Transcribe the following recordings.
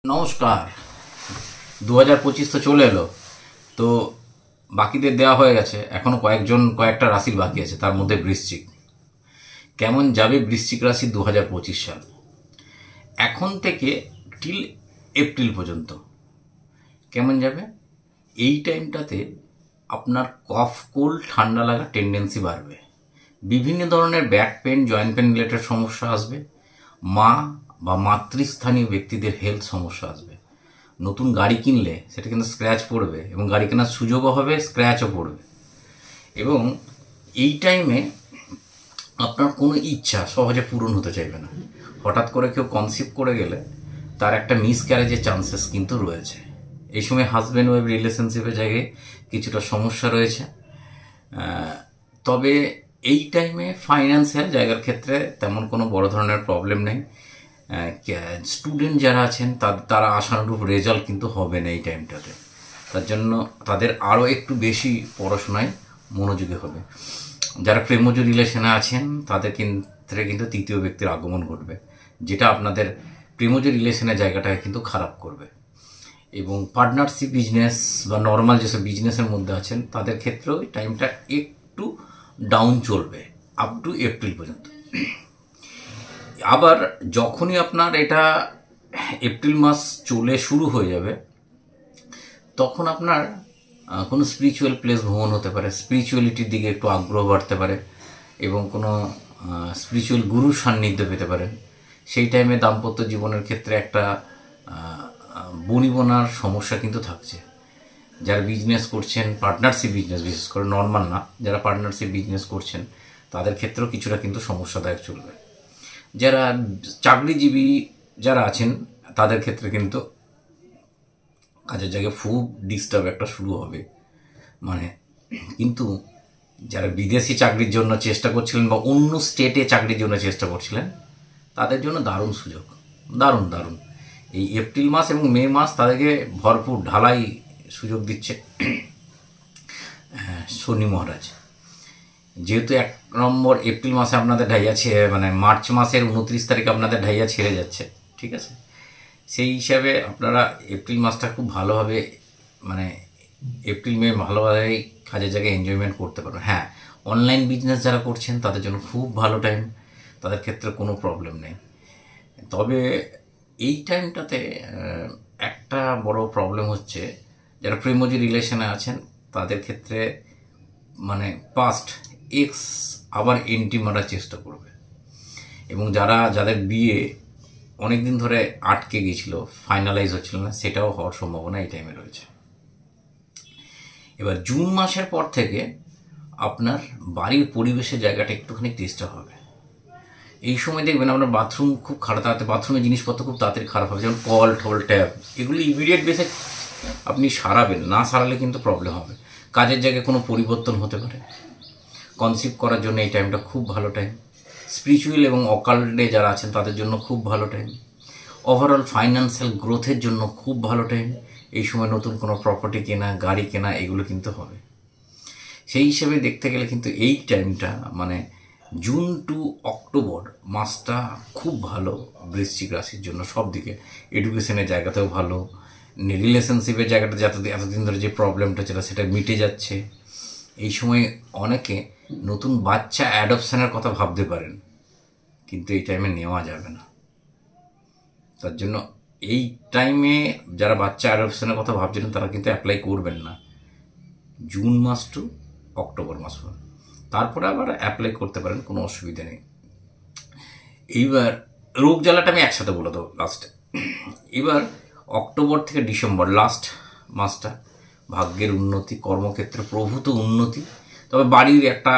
নমস্কার। 2025 তো চলে এলো, তো বাকিদের দেওয়া হয়ে গেছে, এখনো কয়েকটা রাশির বাকি আছে, তার মধ্যে বৃশ্চিক। কেমন যাবে বৃশ্চিক রাশি 2025 সাল এখন থেকে টিল এপ্রিল পর্যন্ত কেমন যাবে? এই টাইমটাতে আপনার কফ, কোল্ড, ঠান্ডা লাগা টেন্ডেন্সি বাড়বে, বিভিন্ন ধরনের back pain, joint pain related সমস্যা আসবে, মা বা মাতৃস্থানীয় ব্যক্তিদের হেলথ সমস্যা আসবে। নতুন গাড়ি কিনলে সেটা কিন্তু স্ক্র্যাচ পড়বে, এবং গাড়ি কেনার সুযোগও হবে, স্ক্র্যাচও পড়বে। এবং এই টাইমে আপনার কোনো ইচ্ছা সহজে পূরণ হতে চাইবে না। হঠাৎ করে কেউ কনসিভ করে গেলে তার একটা মিসক্যারেজের চান্সেস কিন্তু রয়েছে। এই সময় হাজব্যান্ড ওয়াইফ রিলেশনশিপের জায়গায় কিছুটা সমস্যা রয়েছে। তবে এই টাইমে ফাইন্যান্সিয়াল জায়গার ক্ষেত্রে তেমন কোনো বড় ধরনের প্রবলেম নেই। স্টুডেন্ট যারা আছেন তারা আশানুরূপ রেজাল্ট কিন্তু হবে না এই টাইমটাতে, তার জন্য তাদের আরও একটু বেশি পড়াশোনায় মনোযোগী হবে। যারা প্রেমজ রিলেশনে আছেন তাদের ক্ষেত্রে কিন্তু তৃতীয় ব্যক্তির আগমন ঘটবে, যেটা আপনাদের প্রেমজ রিলেশনের জায়গাটাকে কিন্তু খারাপ করবে। এবং পার্টনারশিপ বিজনেস বা নর্মাল যেসব বিজনেসের মধ্যে আছেন তাদের ক্ষেত্রেও টাইমটা একটু ডাউন চলবে আপ টু এপ্রিল পর্যন্ত। আবার যখনই আপনার এটা এপ্রিল মাস চলে শুরু হয়ে যাবে, তখন আপনার কোনো স্পিরিচুয়াল প্লেস ভ্রমণ হতে পারে, স্পিরিচুয়ালিটির দিকে একটু আগ্রহ বাড়তে পারে, এবং কোনো স্পিরিচুয়াল গুরুর সান্নিধ্য পেতে পারেন। সেই টাইমে দাম্পত্য জীবনের ক্ষেত্রে একটা বনিবনার সমস্যা কিন্তু থাকছে। যারা বিজনেস করছেন, পার্টনারশিপ বিজনেস, বিশেষ করে নর্মাল না, যারা পার্টনারশিপ বিজনেস করছেন তাদের ক্ষেত্রেও কিছুটা কিন্তু সমস্যাদায়ক চলবে। যারা চাকরিজীবী যারা আছেন তাদের ক্ষেত্রে কিন্তু কাজের জায়গায় খুব ডিস্টার্ব একটা শুরু হবে। কিন্তু যারা বিদেশি চাকরির জন্য চেষ্টা করছিলেন বা অন্য স্টেটে চাকরির জন্য চেষ্টা করছিলেন তাদের জন্য দারুণ সুযোগ, দারুণ দারুণ। এই এপ্রিল মাস এবং মে মাস তাদেরকে ভরপুর ঢালাই সুযোগ দিচ্ছে শনি মহারাজ। যেহেতু 1 নম্বর এপ্রিল মাসে আপনাদের ঢাইয়া মার্চ মাসের 29 তারিখে আপনাদের ঢাইয়া ছেড়ে যাচ্ছে, ঠিক আছে? সেই হিসাবে আপনারা এপ্রিল মাসটা খুব ভালোভাবে এপ্রিল মে ভালোভাবেই কাজের জায়গায় এনজয়মেন্ট করতে পারবেন। হ্যাঁ, অনলাইন বিজনেস যারা করছেন তাদের জন্য খুব ভালো টাইম, তাদের ক্ষেত্রে কোনো প্রবলেম নেই। তবে এই টাইমটাতে একটা বড় প্রবলেম হচ্ছে, যারা প্রেমজ রিলেশনে আছেন তাদের ক্ষেত্রে পাস্ট এক্স আবার এন্ট্রি মারার চেষ্টা করবে, এবং যাদের বিয়ে অনেক দিন ধরে আটকে গিয়েছিল, ফাইনালাইজ হচ্ছিল না, সেটাও হওয়ার সম্ভাবনা এই টাইমে রয়েছে। এবার জুন মাসের পর থেকে আপনার বাড়ির পরিবেশের জায়গাটা একটুখানি ডিস্টার্ব হবে। এই সময় দেখবেন আপনার বাথরুম খুব খারাপ, বাথরুমের জিনিসপত্র খুব তাড়াতাড়ি খারাপ হবে, যেমন কল ঠল ট্যাপ, এগুলো ইমিডিয়েট বেসে আপনি সারাবেন, না সারালে কিন্তু প্রবলেম হবে। কাজের জায়গায় কোনো পরিবর্তন হতে পারে। কনসিভ করার জন্য এই টাইমটা খুব ভালো টাইম। স্পিরিচুয়াল এবং অকাল্টে যারা আছেন তাদের জন্য খুব ভালো টাইম। ওভারঅল ফাইন্যান্সিয়াল গ্রোথের জন্য খুব ভালো টাইম। এই সময় নতুন কোনো প্রপার্টি কেনা, গাড়ি কেনা, এগুলো কিন্তু হবে। সেই হিসেবে দেখতে গেলে কিন্তু এই টাইমটা জুন টু অক্টোবর মাসটা খুব ভালো বৃশ্চিক রাশির জন্য সব দিকে। এডুকেশনের জায়গাতেও ভালো, রিলেশনশিপের জায়গাটা এতদিন ধরে যে প্রবলেমটা ছিল সেটা মিটে যাচ্ছে। এই সময় অনেকে নতুন বাচ্চা অ্যাডপশনের কথা ভাবতে পারেন, কিন্তু এই টাইমে নেওয়া যাবে না। তার জন্য এই টাইমে যারা বাচ্চা অ্যাডপশনের কথা ভাবছিলেন তারা কিন্তু অ্যাপ্লাই করবেন না জুন মাস টু অক্টোবর মাস। তারপরে আবার অ্যাপ্লাই করতে পারেন, কোনো অসুবিধা নেই। এইবার রোগ জ্বালাটা আমি একসাথে বলে দেবো লাস্টে। এবার অক্টোবর থেকে ডিসেম্বর লাস্ট মাসটা ভাগ্যের উন্নতি, কর্মক্ষেত্রে প্রভূত উন্নতি। তবে বাড়ির একটা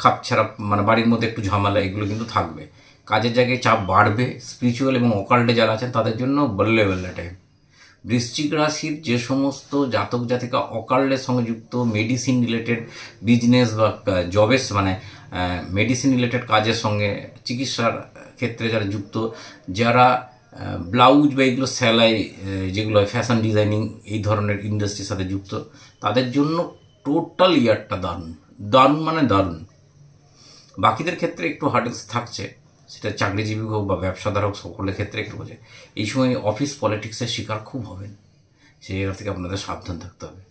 খাপছাড়া বাড়ির মধ্যে একটু ঝামেলা, এগুলো কিন্তু থাকবে। কাজের জায়গায় চাপ বাড়বে। স্পিরিচুয়াল এবং অকাল্টে যারা আছেন তাদের জন্য বললে টাইম। বৃশ্চিক রাশির যে সমস্ত জাতক জাতিকা অকাল্টের সঙ্গে যুক্ত, মেডিসিন রিলেটেড বিজনেস বা জবের মেডিসিন রিলেটেড কাজের সঙ্গে, চিকিৎসার ক্ষেত্রে যারা যুক্ত, যারা ব্লাউজ বা এগুলো সেলাই যেগুলো ফ্যাশন ডিজাইনিং এই ধরনের ইন্ডাস্ট্রির সাথে যুক্ত, তাদের জন্য টোটাল ইয়ারটা দারুণ দারুণ দারুণ। বাকিদের ক্ষেত্রে একটু হার্ডেলস থাকছে, সেটা চাকরিজীবী হোক বা ব্যবসাদার হোক, সকলের ক্ষেত্রে একটু বোঝে। এই সময় অফিস পলিটিক্সের শিকার খুব হবেন, সেই জায়গা থেকে আপনাদের সাবধান থাকতে হবে।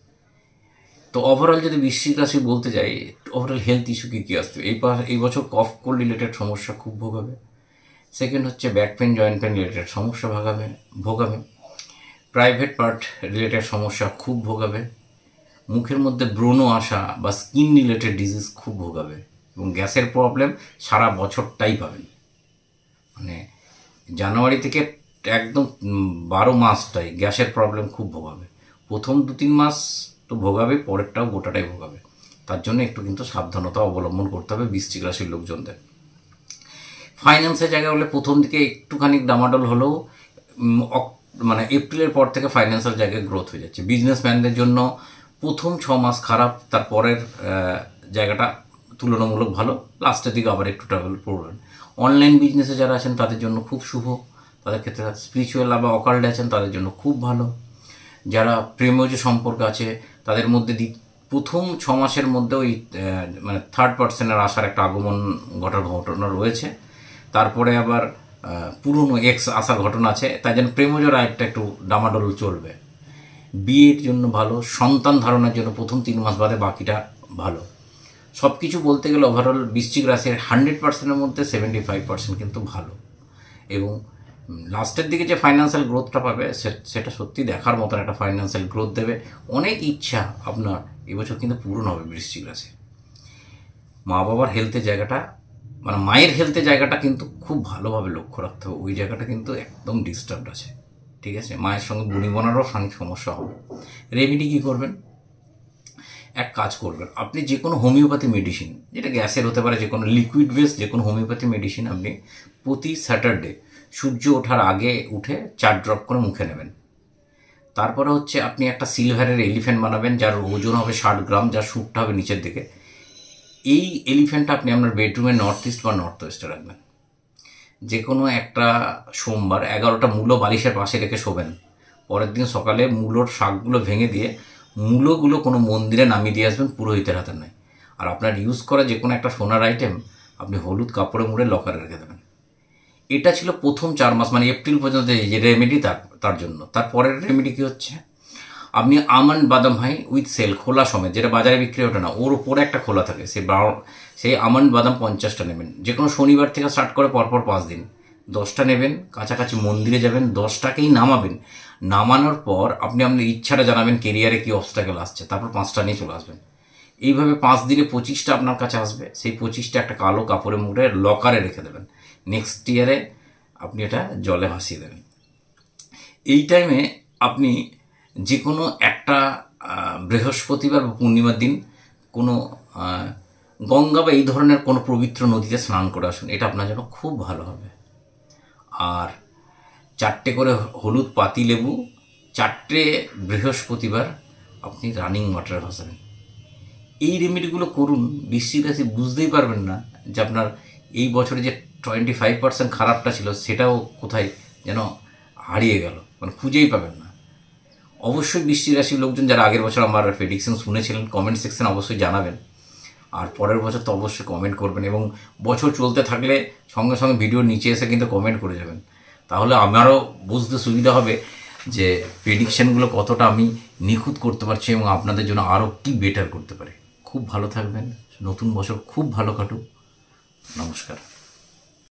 তো ওভারঅল যদি বৃশ্চিক রাশি বলতে যাই, ওভারঅল হেলথ ইস্যু কী কী আসতে হবে এই বছর? কফ কোল্ড রিলেটেড সমস্যা খুব ভোগাবে। সেকেন্ড হচ্ছে back pain, joint pain related সমস্যা ভোগাবে। প্রাইভেট পার্ট রিলেটেড সমস্যা খুব ভোগাবে। মুখের মধ্যে ব্রণ আসা বা স্কিন রিলেটেড ডিজিজ খুব ভোগাবে। এবং গ্যাসের প্রবলেম সারা বছরটাই পাবেন, মানে জানুয়ারি থেকে একদম 12 মাসটাই গ্যাসের প্রবলেম খুব ভোগাবে। প্রথম 2-3 মাস তো ভোগাবে, পরেরটাও গোটাটাই ভোগাবে। তার জন্য একটু কিন্তু সাবধানতা অবলম্বন করতে হবে বৃশ্চিক রাশির লোকজনদের। ফাইন্যান্সের জায়গা হলে প্রথম দিকে একটুখানি ডামাডোল হলেও মানে এপ্রিলের পর থেকে ফাইন্যান্সিয়াল জায়গায় গ্রোথ হয়ে যাচ্ছে। বিজনেসম্যানদের জন্য প্রথম 6 মাস খারাপ, তারপরের জায়গাটা তুলনামূলক ভালো, লাস্টের দিকে আবার একটু ট্রাভেল করবেন। অনলাইন বিজনেসে যারা আছেন তাদের জন্য খুব শুভ, তাদের ক্ষেত্রে স্পিরিচুয়াল বা অকাল্টে আছেন তাদের জন্য খুব ভালো। যারা প্রেমজ সম্পর্ক আছে তাদের মধ্যে প্রথম 6 মাসের মধ্যে ওই মানে থার্ড পার্সনের আসার একটা আগমন ঘটনা রয়েছে। তারপরে আবার পুরনো এক্স আসার ঘটনা আছে, তাই জন্য প্রেমজের আরেকটা একটু ডামাডোল চলবে। বিয়ের জন্য ভালো, সন্তান ধারণের জন্য প্রথম 3 মাস বাদে বাকিটা ভালো। সব কিছু বলতে গেলে ওভারঅল বৃশ্চিক রাশির 100%-এর মধ্যে 75% কিন্তু ভালো। এবং লাস্টের দিকে যে ফাইন্যান্সিয়াল গ্রোথটা পাবে সেটা সত্যি দেখার মতন একটা ফাইন্যান্সিয়াল গ্রোথ দেবে। অনেক ইচ্ছা আপনার এবছর কিন্তু পূরণ হবে বৃশ্চিক রাশি। মা বাবার হেলথের জায়গাটা, মানে মায়ের হেলথের জায়গাটা কিন্তু খুব ভালোভাবে লক্ষ্য রাখতে হবে। ওই জায়গাটা কিন্তু একদম ডিস্টার্বড আছে, ঠিক আছে? মায়ের সঙ্গে বুড়ি বোনারও অনেক সমস্যা হবে। রেমেডি কী করবেন? এক কাজ করবেন, আপনি যে কোনো হোমিওপ্যাথি মেডিসিন, যেটা গ্যাসের হতে পারে, যে কোনো লিকুইড বেস যে কোনো হোমিওপ্যাথি মেডিসিন আপনি প্রতি স্যাটারডে সূর্য ওঠার আগে উঠে 4 ড্রপ করে মুখে নেবেন। তারপরে হচ্ছে আপনি একটা সিলভারের এলিফ্যান্ট বানাবেন, যার ওজন হবে 60 গ্রাম, যার শ্যুটটা হবে নিচের দিকে। এই এলিফ্যান্টটা আপনি আপনার বেডরুমে নর্থ ইস্ট বা নর্থ ওয়েস্টে রাখবেন। যে কোনো একটা সোমবার 11টা মূলো বালিশের পাশে রেখে শোবেন। পরের দিন সকালে মূলোর শাকগুলো ভেঙে দিয়ে মূলোগুলো কোনো মন্দিরে নামিয়ে দিয়ে আসবেন, পুরোহিতের হাতে নয়। আর আপনার ইউজ করা যে কোনো একটা সোনার আইটেম আপনি হলুদ কাপড়ে মুড়ে লকারে রেখে দেবেন। এটা ছিল প্রথম 4 মাস, মানে এপ্রিল পর্যন্ত যে রেমেডি তার জন্য। তারপরের রেমেডি কী হচ্ছে? আপনি আমন্ড বাদাম হয় উইথ সেল, খোলা সমেত, যেটা বাজারে বিক্রি ওঠে না, ওর উপরে একটা খোলা থাকে, সেই আমন্ড বাদাম 50টা নেবেন। যে কোনো শনিবার থেকে স্টার্ট করে পরপর 5 দিন 10টা নেবেন। কাছাকাছি মন্দিরে যাবেন, 10টাকেই নামাবেন। নামানোর পর আপনি আপনার ইচ্ছাটা জানাবেন, কেরিয়ারে কী অবস্টাকেল আসছে, তারপর 5টা নিয়ে চলে আসবেন। এইভাবে 5 দিনে 25টা আপনার কাছে আসবে। সেই 25টা একটা কালো কাপড়ে মুড়ে লকারে রেখে দেবেন। নেক্সট ইয়ারে আপনি এটা জলে ভাসিয়ে দেবেন। এই টাইমে আপনি যে কোনো একটা বৃহস্পতিবার বা পূর্ণিমার দিন কোনো গঙ্গা বা এই ধরনের কোনো পবিত্র নদীতে স্নান করে আসুন, এটা আপনার জন্য খুব ভালো হবে। আর 4টে করে হলুদ পাতি লেবু 4টে বৃহস্পতিবার আপনি রানিং ওয়াটারে ভাসাবেন। এই রেমেডিগুলো করুন, বৃশ্চিক রাশি বুঝতেই পারবেন না যে আপনার এই বছরে যে 25% খারাপটা ছিল সেটাও কোথায় যেন হারিয়ে গেল, মানে খুঁজেই পাবেন না। অবশ্যই বৃশ্চিক রাশির লোকজন যারা আগের বছর আমার প্রেডিকশন শুনেছিলেন, কমেন্ট সেকশন অবশ্যই জানাবেন। আর পরের বছর তো অবশ্যই কমেন্ট করবেন, এবং বছর চলতে থাকলে সঙ্গে সঙ্গে ভিডিওর নিচে এসে কিন্তু কমেন্ট করে যাবেন। তাহলে আমারও বুঝতে সুবিধা হবে যে প্রেডিকশানগুলো কতটা আমি নিখুঁত করতে পারছি এবং আপনাদের জন্য আরও কি বেটার করতে পারি। খুব ভালো থাকবেন, নতুন বছর খুব ভালো কাটুক। নমস্কার।